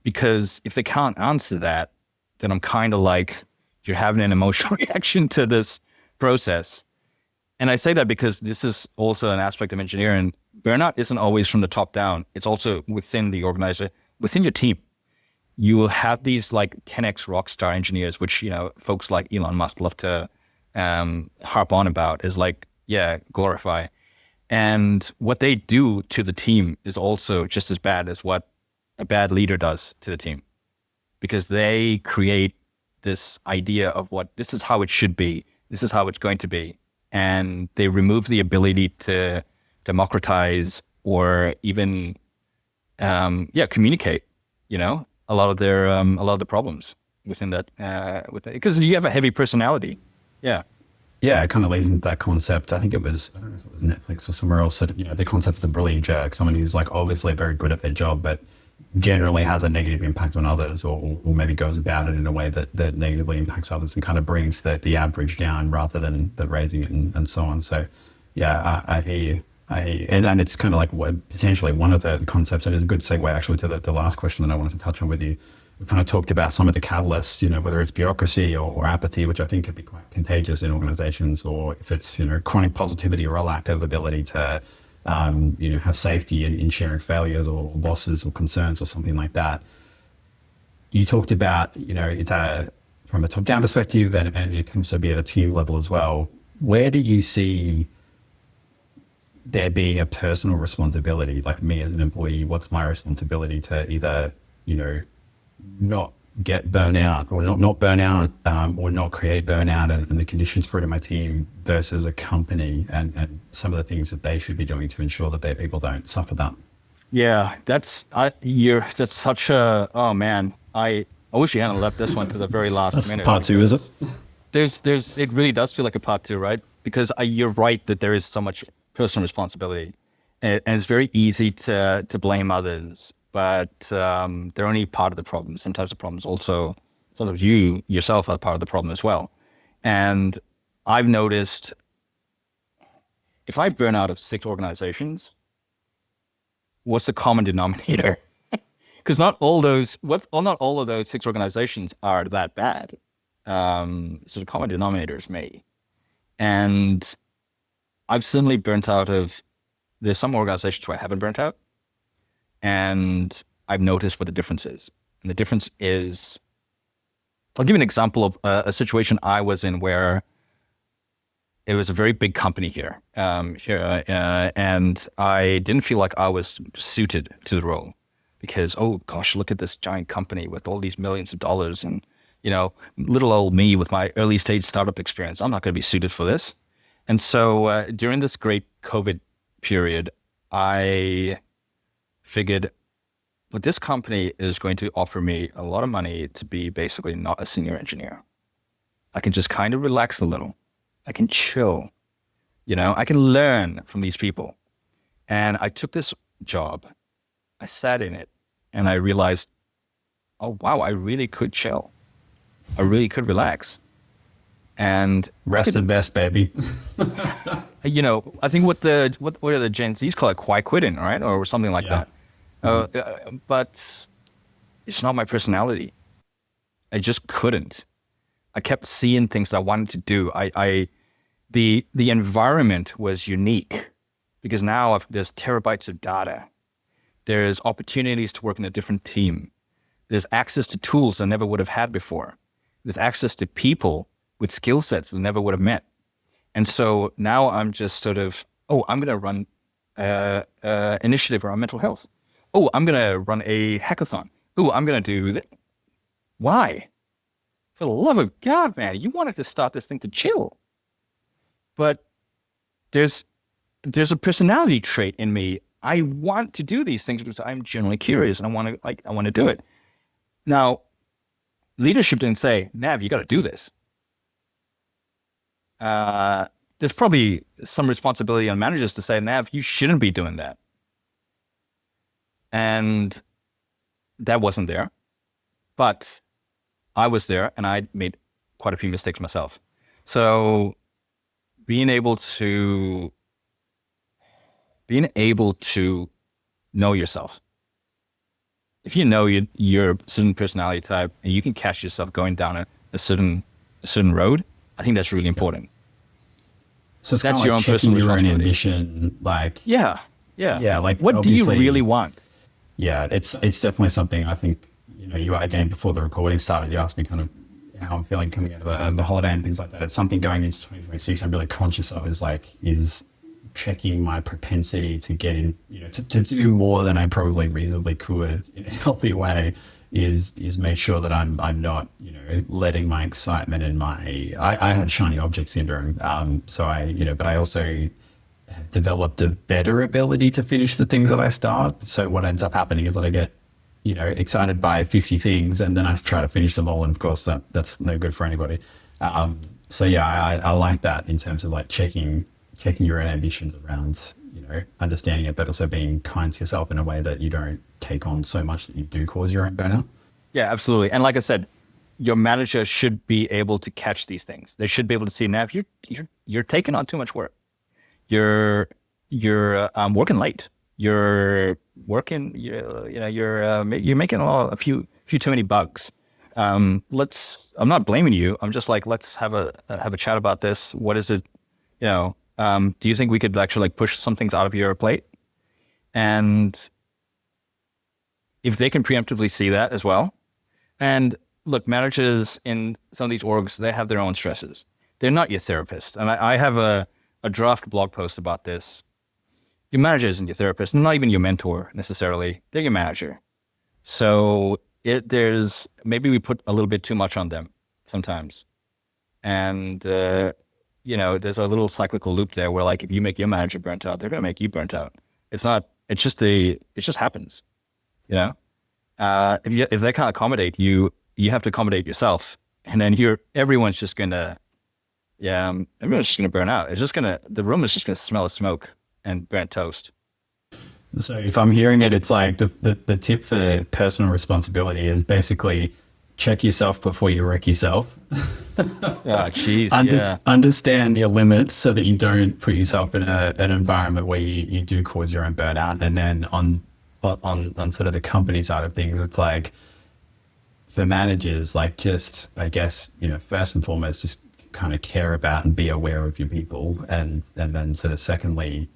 Because if they can't answer that, then I'm kind of like, you're having an emotional reaction to this process. And I say that because this is also an aspect of engineering burnout isn't always from the top down. It's also within the organizer, within your team. You will have these like 10x rockstar engineers, which, folks like Elon Musk love to harp on about, is like, yeah, glorify. And what they do to the team is also just as bad as what a bad leader does to the team, because they create this idea of what this is how it should be. This is how it's going to be. And they remove the ability to democratize or even, communicate, a lot of the problems within that, because you have a heavy personality. Yeah. Yeah, it kind of leads into that concept. I think I don't know if it was Netflix or somewhere else, that, the concept of the brilliant jerk, someone who's like obviously very good at their job, but generally has a negative impact on others, or maybe goes about it in a way that negatively impacts others and kind of brings the average down rather than raising it and so on. So yeah, I hear you. And it's kind of like potentially one of the concepts, and it's a good segue actually to the last question that I wanted to touch on with you. We kind of talked about some of the catalysts, whether it's bureaucracy or apathy, which I think could be quite contagious in organizations, or if it's, chronic positivity or a lack of ability to, have safety in sharing failures or losses or concerns or something like that. You talked about, it's from a top-down perspective, and it can also be at a team level as well. Where do you see there being a personal responsibility? Like me as an employee, what's my responsibility to either, not get burnout or not burn out, or not create burnout and the conditions for it in my team, versus a company and some of the things that they should be doing to ensure that their people don't suffer that? Yeah, that's such a, oh man, I wish you hadn't left this one to the very last That's minute. Part two, is it? It really does feel like a part two, right? Because you're right that there is so much personal responsibility, and it's very easy to blame others. But they're only part of the problem. Sometimes the problem is also, sometimes you yourself are part of the problem as well. And I've noticed, if I burn out of 6 organizations, what's the common denominator? Because not all of those 6 organizations are that bad. So the common denominator is me. And I've suddenly burnt out of, there's some organizations where I haven't burnt out. And I've noticed what the difference is. And the difference is, I'll give you an example of a situation I was in where it was a very big company here, and I didn't feel like I was suited to the role, because, oh gosh, look at this giant company with all these millions of dollars, and little old me with my early stage startup experience, I'm not going to be suited for this. And so during this great COVID period, I figured, but this company is going to offer me a lot of money to be basically not a senior engineer. I can just kind of relax a little. I can chill. I can learn from these people. And I took this job. I sat in it and I realized, oh, wow, I really could chill. I really could relax. And Rest and vest, baby. I think what are the Gen Zs call it, quiet quitting, right? Or something like that. But it's not my personality. I just couldn't. I kept seeing things that I wanted to do. The environment was unique, because now there's terabytes of data. There's opportunities to work in a different team. There's access to tools I never would have had before. There's access to people with skill sets I never would have met. And so now I'm just sort of, I'm going to run an initiative around mental health. Oh, I'm going to run a hackathon. Oh, I'm going to do that. Why? For the love of God, man, you wanted to start this thing to chill. But there's a personality trait in me. I want to do these things because I'm genuinely curious and I want to do it. Now, leadership didn't say, Nav, you got to do this. There's probably some responsibility on managers to say, Nav, you shouldn't be doing that. And that wasn't there. But I was there and I made quite a few mistakes myself. So being able to know yourself. If you know you're a certain personality type and you can catch yourself going down a certain road, I think that's really important. So it's that's kind of like your own personal responsibility. Ambition, Yeah. Yeah. Yeah, like what do you obviously- really want? Yeah, it's definitely something I think, you again, before the recording started, you asked me kind of how I'm feeling coming out of the holiday and things like that. It's something going into 2026 I'm really conscious of is checking my propensity to get in, to do more than I probably reasonably could in a healthy way is make sure that I'm not, letting my excitement and I had shiny object syndrome. But I also have developed a better ability to finish the things that I start. So what ends up happening is that I get, excited by 50 things and then I try to finish them all. And of course that's no good for anybody. I like that in terms of like checking your own ambitions around, understanding it, but also being kind to yourself in a way that you don't take on so much that you do cause your own burnout. Yeah, absolutely. And like I said, your manager should be able to catch these things. They should be able to see, now if you're taking on too much work, you're working late, you're working, you're making a few too many bugs. I'm not blaming you. I'm just like, let's have a chat about this. What is it? Do you think we could actually like push some things out of your plate? And if they can preemptively see that as well. And look, managers in some of these orgs, they have their own stresses. They're not your therapist. And I have a draft blog post about this. Your manager isn't your therapist, not even your mentor necessarily. They're your manager. So maybe we put a little bit too much on them sometimes. And, there's a little cyclical loop there where like, if you make your manager burnt out, they're going to make you burnt out. It just happens, if they can't accommodate you, you have to accommodate yourself. And then everyone's just going to burn out. The room is just going to smell of smoke and burnt toast. So if I'm hearing it, it's like the tip for personal responsibility is basically check yourself before you wreck yourself. Understand your limits so that you don't put yourself in an environment where you do cause your own burnout. And then on sort of the company side of things, it's like for managers, like just, I guess, first and foremost, just kind of care about and be aware of your people. And then sort of secondly,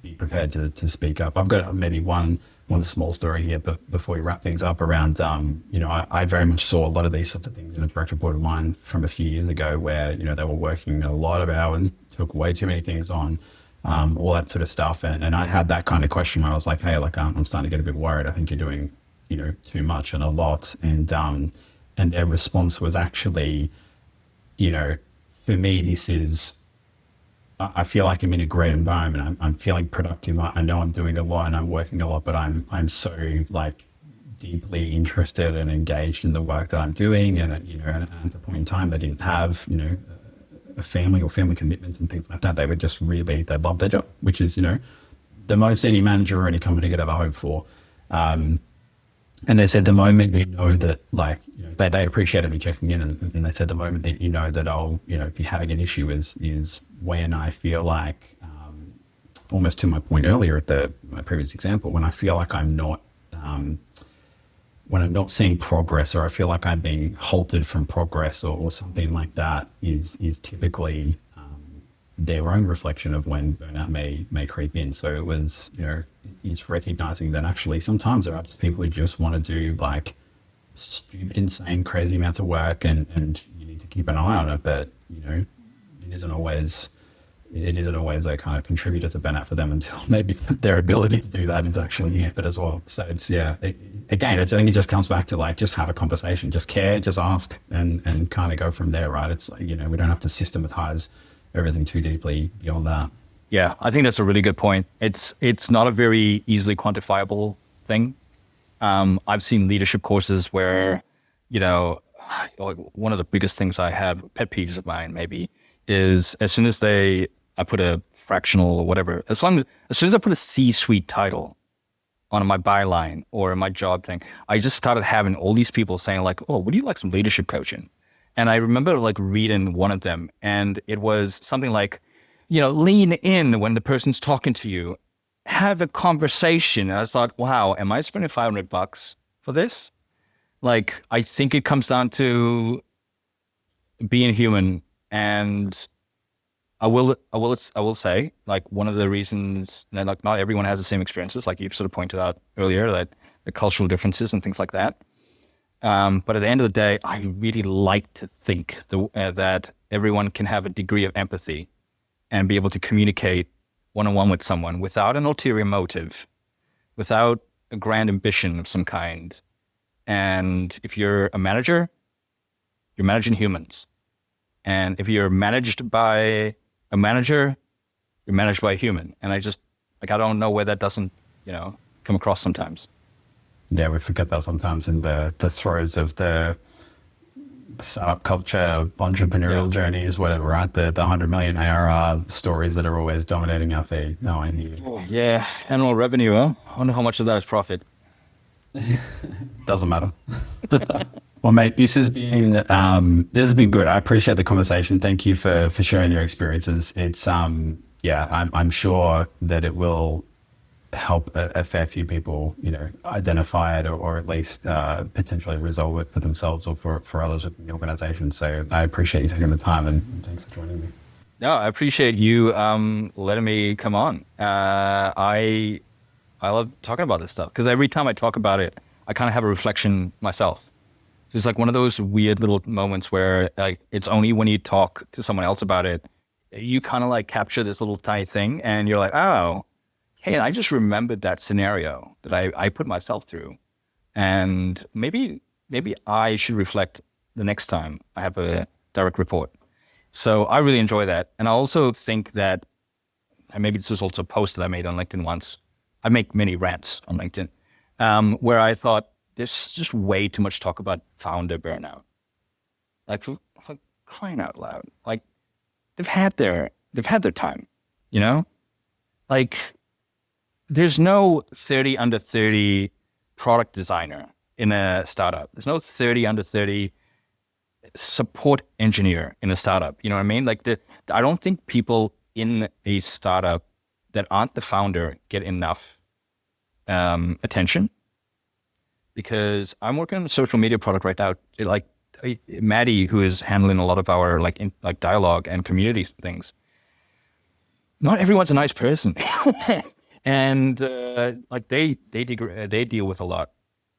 be prepared to speak up. I've got maybe one small story here, but before we wrap things up around, I very much saw a lot of these sorts of things in a direct report of mine from a few years ago where, they were working a lot of hours, took way too many things on, all that sort of stuff. And I had that kind of question where I was like, hey, like I'm starting to get a bit worried. I think you're doing, too much and a lot. And their response was actually, for me, I feel like I'm in a great environment. I'm feeling productive. I know I'm doing a lot and I'm working a lot, but I'm so like deeply interested and engaged in the work that I'm doing. And at the point in time, they didn't have a family or family commitments and things like that. They were just they loved their job, which is the most any manager or any company could ever hope for. And they said the moment that like they appreciated me checking in, and they said the moment that that I'll be having an issue is when I feel like, almost to my point earlier at my previous example, when I feel like I'm not seeing progress, or I feel like I'm being halted from progress or something like that, is typically their own reflection of when burnout may creep in. So it was it's recognizing that actually sometimes there are just people who just want to do like stupid, insane, crazy amounts of work, and you need to keep an eye on it. But it isn't always a kind of contributor to burnout for them until maybe their ability to do that is actually hampered as well. So it's again, I think it just comes back to like just have a conversation, just care, just ask, and kind of go from there, right? It's like we don't have to systematize everything too deeply beyond that. Yeah, I think that's a really good point. It's not a very easily quantifiable thing. I've seen leadership courses where, one of the biggest things I have, pet peeves of mine maybe, is as soon as I put a fractional or whatever, as soon as I put a C-suite title on my byline or my job thing, I just started having all these people saying like, oh, would you like some leadership coaching? And I remember like reading one of them, and it was something like, lean in when the person's talking to you, have a conversation. And I thought, wow, am I spending $500 for this? Like, I think it comes down to being human. And I will say, like, one of the reasons that, like, not everyone has the same experiences, like you sort of pointed out earlier, that the cultural differences and things like that. But at the end of the day, I really like to think that everyone can have a degree of empathy and be able to communicate one-on-one with someone without an ulterior motive, without a grand ambition of some kind. And if you're a manager, you're managing humans. And if you're managed by a manager, you're managed by a human. And I don't know where that doesn't, come across sometimes. Yeah, we forget that sometimes in the throes of the startup culture, entrepreneurial journeys, whatever, right? The 100 million ARR stories that are always dominating our feed. No, I hear you. Yeah, annual revenue, huh? I wonder how much of that is profit. Doesn't matter. Well, mate, this has been good. I appreciate the conversation. Thank you for sharing your experiences. It's I'm sure that it will help a fair few people, identify it or at least potentially resolve it for themselves or for others within the organization. So I appreciate you taking the time and thanks for joining me. No, I appreciate you letting me come on. I love talking about this stuff because every time I talk about it, I kind of have a reflection myself. So it's like one of those weird little moments where, like, it's only when you talk to someone else about it, you kind of like capture this little tiny thing and you're like, oh, hey, I just remembered that scenario that I put myself through. And maybe I should reflect the next time I have a direct report. So I really enjoy that. And I also think that, and maybe this is also a post that I made on LinkedIn once. I make many rants on LinkedIn, where I thought there's just way too much talk about founder burnout. Like, for crying out loud. Like, they've had their time, Like, there's no 30 under 30 product designer in a startup. There's no 30 under 30 support engineer in a startup. You know what I mean? Like, I don't think people in a startup that aren't the founder get enough attention, because I'm working on a social media product right now. Maddie, who is handling a lot of our dialogue and community things. Not everyone's a nice person. And they deal with a lot.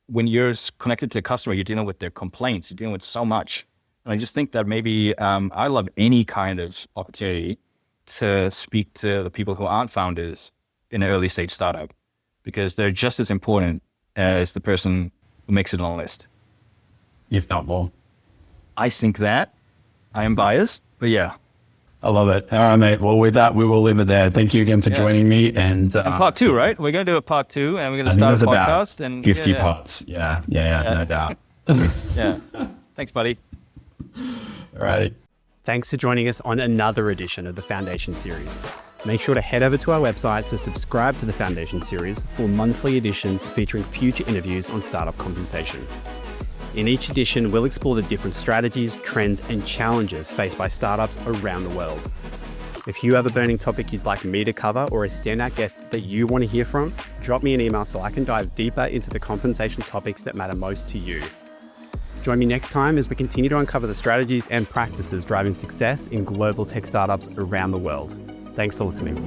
When you're connected to a customer, you're dealing with their complaints. You're dealing with so much. And I just think that maybe I love any kind of opportunity to speak to the people who aren't founders in an early stage startup, because they're just as important as the person who makes it on a list. If not more. I think that. I am biased, but yeah. I love it. All right, mate. Well, with that, we will leave it there. Thank you again for joining me. And part 2, right? We're going to do a part 2 and we're going to start a podcast. And 50 parts. Yeah, no doubt. Yeah. Thanks, buddy. All righty. Thanks for joining us on another edition of the Foundation Series. Make sure to head over to our website to subscribe to the Foundation Series for monthly editions featuring future interviews on startup compensation. In each edition, we'll explore the different strategies, trends, and challenges faced by startups around the world. If you have a burning topic you'd like me to cover or a standout guest that you want to hear from, drop me an email so I can dive deeper into the compensation topics that matter most to you. Join me next time as we continue to uncover the strategies and practices driving success in global tech startups around the world. Thanks for listening.